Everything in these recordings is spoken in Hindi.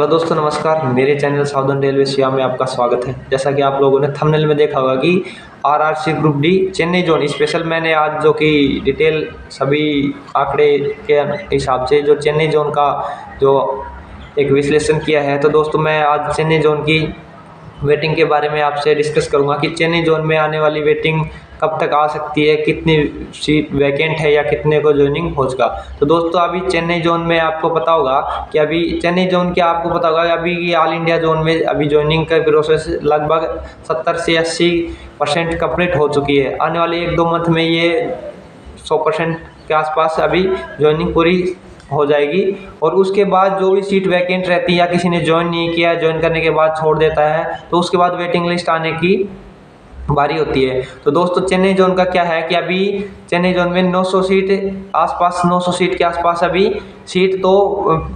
हेलो दोस्तों, नमस्कार। मेरे चैनल साउदर्न रेलवे शिया में आपका स्वागत है। जैसा कि आप लोगों ने थंबनेल में देखा होगा कि RRC group D Chennai zone special मैंने आज जो कि डिटेल सभी आंकड़े के हिसाब से जो चेन्नई जोन का जो एक विश्लेषण किया है। तो दोस्तों, मैं आज चेन्नई जोन की वेटिंग के बारे में आपसे डिस्कस करूंगा कि चेन्नई जोन में आने वाली वेटिंग कब तक आ सकती है, कितनी सीट वैकेंट है या कितने को ज्वाइनिंग हो चुका। तो दोस्तों, अभी चेन्नई जोन में आपको पता होगा कि अभी चेन्नई जोन के आपको पता होगा अभी ये ऑल इंडिया जोन में अभी ज्वाइनिंग का प्रोसेस लगभग 70 से 80% कंप्लीट हो चुकी है। आने वाले 1-2 मंथ में ये 100% के आसपास अभी ज्वाइनिंग पूरी हो जाएगी। और उसके बाद जो भी सीट वैकेंट रहती है या किसी ने ज्वाइन नहीं किया, ज्वाइन करने के बाद छोड़ देता है, तो उसके बाद वेटिंग लिस्ट आने की बारी होती है। तो दोस्तों, चेन्नई जोन का क्या है कि अभी चेन्नई जोन में 900 सीट आसपास 900 सीट के आसपास अभी सीट तो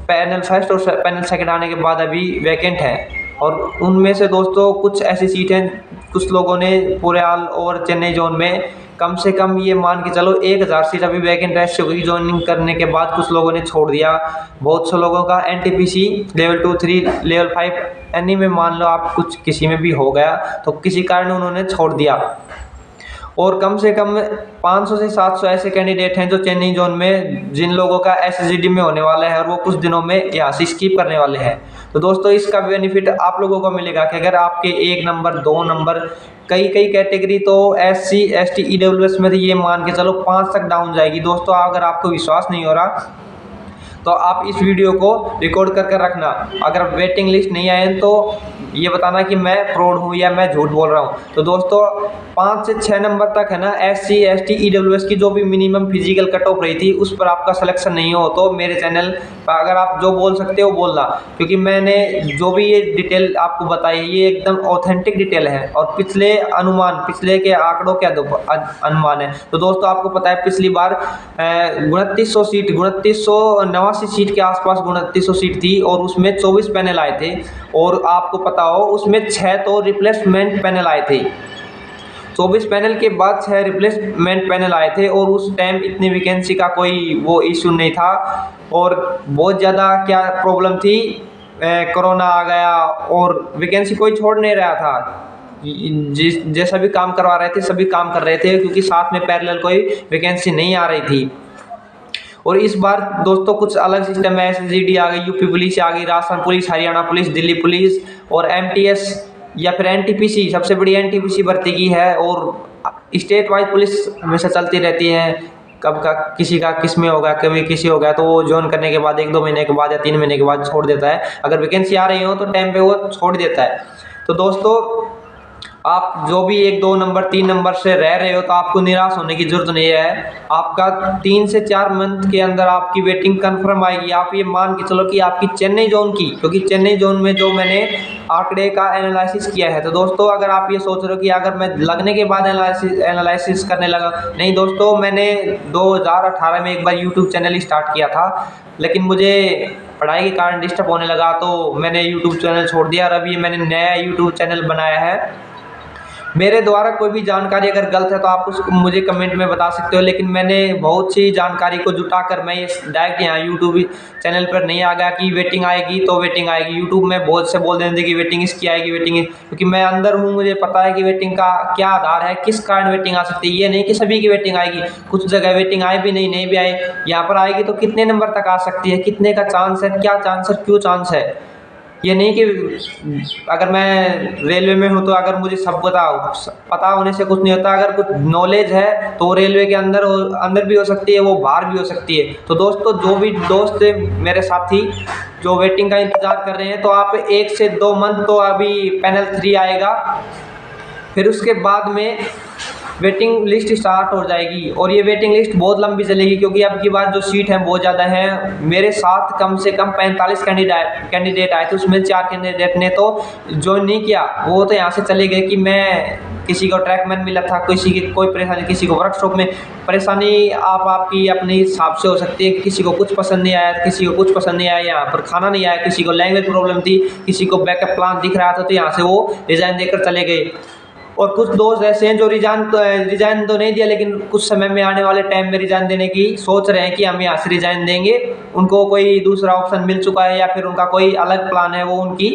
पैनल फर्स्ट और पैनल सेकंड आने के बाद अभी वैकेंट है। और उनमें से दोस्तों कुछ ऐसी सीट हैं, कुछ लोगों ने पूरे ऑल ओवर चेन्नई जोन में कम से कम ये मान के चलो 1000 सीट अभी वैकेंट रह चुकी। ज्वाइनिंग करने के बाद कुछ लोगों ने छोड़ दिया। बहुत से लोगों का एनटीपीसी लेवल 2, 3, लेवल 5 एनी में मान लो आप कुछ किसी में भी हो गया, तो किसी कारण उन्होंने छोड़ दिया। और कम से कम 500 से 700 ऐसे कैंडिडेट हैं जो चेन्नई जोन में जिन लोगों का एसएसजीडी में होने वाला है और वो कुछ दिनों में यहाँ से स्किप करने वाले हैं। तो दोस्तों, इसका बेनिफिट आप लोगों को मिलेगा कि अगर आपके 1 नंबर 2 नंबर कई कैटेगरी तो एससी एसटी ईडब्ल्यूएस में तो ये मान के चलो 5 तक डाउन जाएगी। दोस्तों, अगर आपको विश्वास नहीं हो रहा तो आप इस वीडियो को रिकॉर्ड करके रखना। अगर वेटिंग लिस्ट नहीं आए तो ये बताना कि मैं फ्रॉड हूँ या मैं झूठ बोल रहा हूँ। तो दोस्तों, 5 से 6 नंबर तक है ना, एससी एसटी ईडब्ल्यूएस की जो भी मिनिमम फिजिकल कट ऑफ रही थी उस पर आपका सिलेक्शन नहीं हो तो मेरे चैनल पर अगर आप जो बोल सकते हो बोलना, क्योंकि मैंने जो भी ये डिटेल आपको बताई है ये एकदम ऑथेंटिक डिटेल है और पिछले अनुमान, पिछले के आंकड़ों के अनुमान है। तो दोस्तों, आपको पता है पिछली बार 2900 सीट 2989 सीट के आसपास 2900 सीट थी और उसमें 24 पैनल आए थे। और आपको पता हो उसमें 6 तो रिप्लेसमेंट पैनल आए थे। 24 पैनल के बाद 6 रिप्लेसमेंट पैनल आए थे और उस टाइम इतनी वैकेंसी का कोई वो इशू नहीं था। और बहुत ज़्यादा क्या प्रॉब्लम थी, कोरोना आ गया और वैकेंसी कोई छोड़ नहीं रहा था। जैसा भी काम करवा रहे थे सभी काम कर रहे थे, क्योंकि साथ में पैरेलल कोई वैकेंसी नहीं आ रही थी। और इस बार दोस्तों कुछ अलग सिस्टम है। एसएसजीडी आ गई, यूपी पुलिस आ गई, Rajasthan police, Haryana police, Delhi police और एमटीएस या फिर एनटीपीसी, सबसे बड़ी एनटीपीसी भर्ती की है। और स्टेट वाइज पुलिस हमेशा चलती रहती है, कब का किसी का किस में होगा, कभी किसी होगा तो वो ज्वाइन करने के बाद 1-2 महीने के बाद या 3 महीने के बाद छोड़ देता है। अगर वैकेंसी आ रही हो तो टाइम पे वो छोड़ देता है। तो दोस्तों, आप जो भी 1-2 नंबर 3 नंबर से रह रहे हो तो आपको निराश होने की जरूरत नहीं है। आपका 3 से 4 मंथ के अंदर आपकी वेटिंग कंफर्म आएगी। आप ये मान के चलो कि आपकी चेन्नई जोन की, क्योंकि चेन्नई जोन में जो मैंने आंकड़े का एनालिसिस किया है। तो दोस्तों, अगर आप ये सोच रहे हो कि अगर मैं लगने के बाद एनालिसिस करने लगा, नहीं दोस्तों, मैंने 2018 में एक बार यूट्यूब चैनल स्टार्ट किया था, लेकिन मुझे पढ़ाई के कारण डिस्टर्ब होने लगा तो मैंने यूट्यूब चैनल छोड़ दिया और अभी मैंने नया यूट्यूब चैनल बनाया है। मेरे द्वारा कोई भी जानकारी अगर गलत है तो आप उसको मुझे कमेंट में बता सकते हो, लेकिन मैंने बहुत सी जानकारी को जुटाकर मैं ये डायरेक्ट यहाँ यूट्यूब चैनल पर नहीं आ गया कि वेटिंग आएगी तो वेटिंग आएगी। यूट्यूब में बहुत से बोल देते कि वेटिंग इसकी आएगी, वेटिंग, क्योंकि मैं अंदर हूँ, मुझे पता है कि वेटिंग का क्या आधार है, किस कारण वेटिंग आ सकती है। ये नहीं कि सभी की वेटिंग आएगी, कुछ जगह वेटिंग आए भी नहीं भी आए। यहाँ पर आएगी तो कितने नंबर तक आ सकती है, कितने का चांस है, क्या चांस है, क्यों चांस है। ये नहीं कि अगर मैं रेलवे में हूँ तो अगर मुझे सब पता होने से कुछ नहीं होता। अगर कुछ नॉलेज है तो रेलवे के अंदर भी हो सकती है, वो बाहर भी हो सकती है। तो दोस्तों, जो भी दोस्त मेरे साथी जो वेटिंग का इंतज़ार कर रहे हैं, तो आप 1 से 2 मंथ तो अभी पैनल 3 आएगा, फिर उसके बाद में वेटिंग लिस्ट स्टार्ट हो जाएगी। और ये वेटिंग लिस्ट बहुत लंबी चलेगी, क्योंकि अब की बार जो सीट है बहुत ज़्यादा है। मेरे साथ कम से कम 45 कैंडिडेट आए थे, उसमें 4 कैंडिडेट ने तो ज्वाइन नहीं किया, वो तो यहाँ से चले गए कि मैं, किसी को ट्रैकमैन मिला था, किसी की कोई परेशानी, किसी को वर्कशॉप में परेशानी आपकी अपने हिसाब से हो सकती है। किसी को कुछ पसंद नहीं आया, किसी को कुछ पसंद नहीं आया, यहाँ पर खाना नहीं आया, किसी को लैंग्वेज प्रॉब्लम थी, किसी को बैकअप प्लान दिख रहा था तो यहाँ से वो रिजाइन देकर चले गए। और कुछ दोस्त ऐसे हैं जो रिजाइन तो नहीं दिया, लेकिन कुछ समय में आने वाले टाइम में रिजाइन देने की सोच रहे हैं कि हम यहाँ से रिजाइन देंगे। उनको कोई दूसरा ऑप्शन मिल चुका है या फिर उनका कोई अलग प्लान है, वो उनकी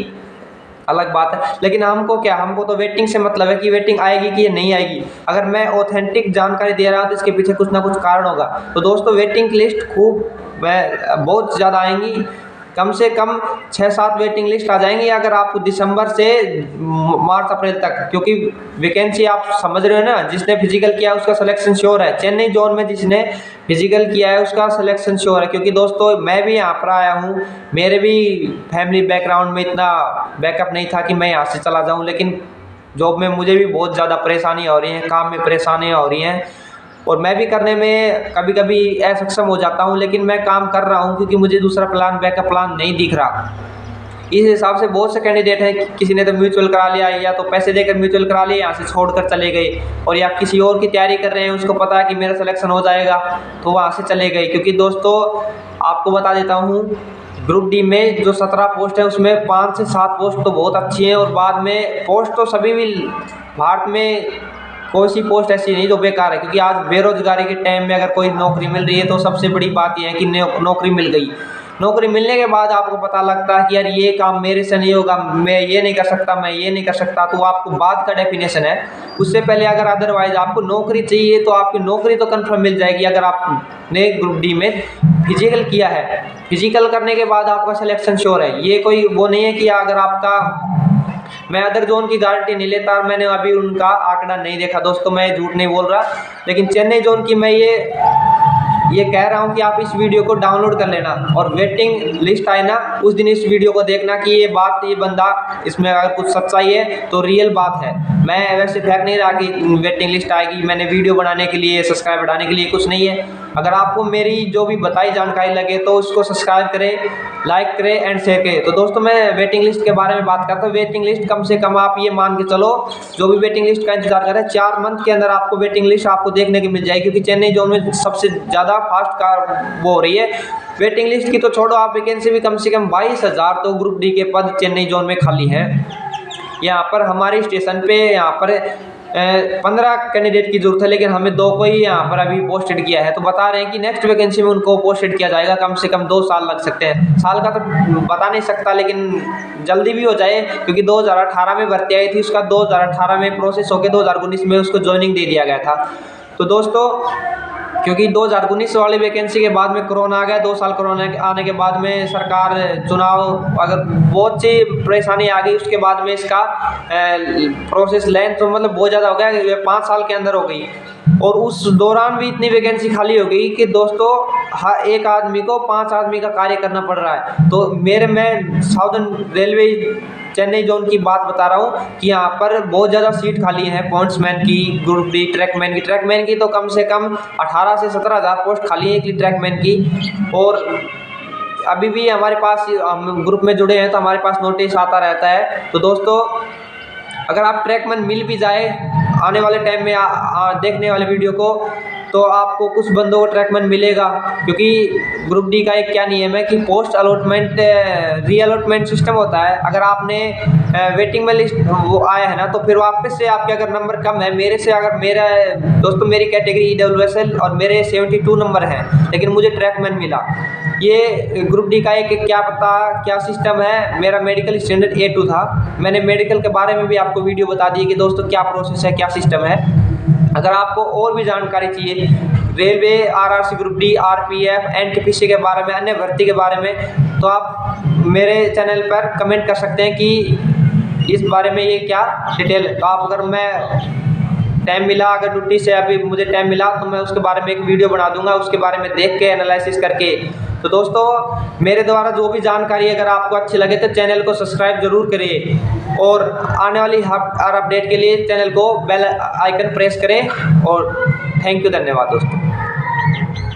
अलग बात है। लेकिन हमको तो वेटिंग से मतलब है कि वेटिंग आएगी कि ये नहीं आएगी। अगर मैं ऑथेंटिक जानकारी दे रहा हूँ तो इसके पीछे कुछ ना कुछ कारण होगा। तो दोस्तों वेटिंग लिस्ट बहुत ज़्यादा आएंगी, कम से कम 6-7 वेटिंग लिस्ट आ जाएंगी अगर आपको दिसंबर से मार्च अप्रैल तक, क्योंकि वैकेंसी आप समझ रहे हो ना, जिसने फिजिकल किया है उसका सिलेक्शन श्योर है। चेन्नई जोन में जिसने फिजिकल किया है उसका सिलेक्शन श्योर है, क्योंकि दोस्तों मैं भी यहाँ पर आया हूँ, मेरे भी फैमिली बैकग्राउंड में इतना बैकअप नहीं था कि मैं यहाँ से चला जाऊँ, लेकिन जॉब में मुझे भी बहुत ज़्यादा परेशानी हो रही है, काम में परेशानियाँ हो रही हैं और मैं भी करने में कभी कभी असक्षम हो जाता हूँ, लेकिन मैं काम कर रहा हूँ क्योंकि मुझे दूसरा प्लान, बैकअप प्लान नहीं दिख रहा। इस हिसाब से बहुत से कैंडिडेट हैं, किसी ने तो म्यूचुअल करा लिया या तो पैसे देकर म्यूचुअल करा लिया, यहाँ से छोड़कर चले गए, और या किसी और की तैयारी कर रहे हैं, उसको पता है कि मेरा सिलेक्शन हो जाएगा तो वहाँ से चले गए। क्योंकि दोस्तों आपको बता देता हूँ, ग्रुप डी में जो 17 पोस्ट है उसमें 5 से 7 पोस्ट तो बहुत अच्छी हैं, और बाद में पोस्ट तो सभी भी भारत में कोई सी पोस्ट ऐसी नहीं जो बेकार है। क्योंकि आज बेरोजगारी के टाइम में अगर कोई नौकरी मिल रही है तो सबसे बड़ी बात यह है कि नौकरी मिल गई। नौकरी मिलने के बाद आपको पता लगता है कि यार ये काम मेरे से नहीं होगा, मैं ये नहीं कर सकता, मैं ये नहीं कर सकता, तो आपको बाद का डेफिनेशन है। उससे पहले अगर अदरवाइज आपको नौकरी चाहिए तो आपकी नौकरी तो कंफर्म मिल जाएगी अगर आपने ग्रुप डी में फिजिकल किया है। फिजिकल करने के बाद आपका सिलेक्शन श्योर है। ये कोई वो नहीं है कि अगर आपका, मैं अदर जोन की गारंटी नहीं लेता और मैंने अभी उनका आंकड़ा नहीं देखा दोस्तों, मैं झूठ नहीं बोल रहा, लेकिन चेन्नई जोन की मैं ये कह रहा हूं कि आप इस वीडियो को डाउनलोड कर लेना और वेटिंग लिस्ट आए ना उस दिन इस वीडियो को देखना कि ये बंदा इसमें अगर कुछ सच्चाई है तो रियल बात है। मैं वैसे फेंक नहीं रहा कि वेटिंग लिस्ट आएगी, मैंने वीडियो बनाने के लिए, सब्सक्राइब बढ़ाने के लिए कुछ नहीं है। अगर आपको मेरी जो भी बताई जानकारी लगे तो उसको सब्सक्राइब करें, लाइक करें एंड शेयर करें। तो दोस्तों मैं वेटिंग लिस्ट के बारे में बात करता हूँ। वेटिंग लिस्ट कम से कम आप ये मान के चलो, जो भी वेटिंग लिस्ट का इंतजार करें 4 मंथ के अंदर आपको वेटिंग लिस्ट आपको देखने की मिल जाएगी, क्योंकि चेन्नई जोन में सबसे ज़्यादा फास्ट कार वो हो रही है। वेटिंग लिस्ट की तो छोड़ो, आप वैकेंसी भी कम से कम 22,000 तो ग्रुप डी के पद चेन्नई जोन में खाली है। यहाँ पर हमारे स्टेशन पे यहाँ पर 15 कैंडिडेट की जरूरत है, लेकिन हमें 2 को ही यहाँ पर अभी पोस्टेड किया है। तो बता रहे हैं कि नेक्स्ट वैकेंसी में उनको पोस्टेड किया जाएगा, कम से कम 2 साल लग सकते हैं। साल का तो बता नहीं सकता, लेकिन जल्दी भी हो जाए, क्योंकि 2018 में भर्ती आई थी, उसका 2018 में प्रोसेस होकर 2019 में उसको ज्वाइनिंग दे दिया गया था। तो दोस्तों क्योंकि 2019 वाली वैकेंसी के बाद में कोरोना आ गया, 2 साल कोरोना आने के बाद में सरकार चुनाव, अगर बहुत सी परेशानी आ गई, उसके बाद में इसका प्रोसेस लेंथ तो मतलब बहुत ज़्यादा हो गया, 5 साल के अंदर हो गई। और उस दौरान भी इतनी वैकेंसी खाली हो गई कि दोस्तों हर एक आदमी को 5 आदमी का कार्य करना पड़ रहा है। तो मैं साउदर्न रेलवे चेन्नई जोन की बात बता रहा हूँ कि यहाँ पर बहुत ज़्यादा सीट खाली है, पॉइंट्समैन की, ग्रुप डी, ट्रैकमैन की तो कम से कम 18 से 17,000 पोस्ट खाली है ट्रैकमैन की। और अभी भी हमारे पास, हम ग्रुप में जुड़े हैं तो हमारे पास नोटिस आता रहता है। तो दोस्तों अगर आप ट्रैकमैन मिल भी जाए आने वाले टाइम में देखने वाले वीडियो को, तो आपको कुछ बंदों को ट्रैकमैन मिलेगा, क्योंकि ग्रुप डी का एक क्या नियम है कि पोस्ट अलॉटमेंट रीअलॉटमेंट सिस्टम होता है। अगर आपने वेटिंग में लिस्ट वो आया है ना, तो फिर वापस से आपके अगर नंबर कम है, मेरे से अगर मेरी कैटेगरी EWSL और मेरे 72 नंबर हैं, लेकिन मुझे ट्रैकमैन मिला। ये ग्रुप डी का एक क्या सिस्टम है। मेरा मेडिकल स्टैंडर्ड A2 था, मैंने मेडिकल के बारे में भी आपको वीडियो बता दी कि दोस्तों क्या प्रोसेस है, क्या सिस्टम है। अगर आपको और भी जानकारी चाहिए railway, RRC group D, RPF, NTPC के बारे में, अन्य भर्ती के बारे में, तो आप मेरे चैनल पर कमेंट कर सकते हैं कि इस बारे में ये क्या डिटेल है। तो आप अगर टाइम मिला, अगर ड्यूटी से अभी मुझे टाइम मिला तो मैं उसके बारे में एक वीडियो बना दूंगा, उसके बारे में देख के एनालिसिस करके। तो दोस्तों मेरे द्वारा जो भी जानकारी अगर आपको अच्छी लगे तो चैनल को सब्सक्राइब जरूर करें, और आने वाली हर अपडेट के लिए चैनल को बेल आइकन प्रेस करें। और थैंक यू, धन्यवाद दोस्तों।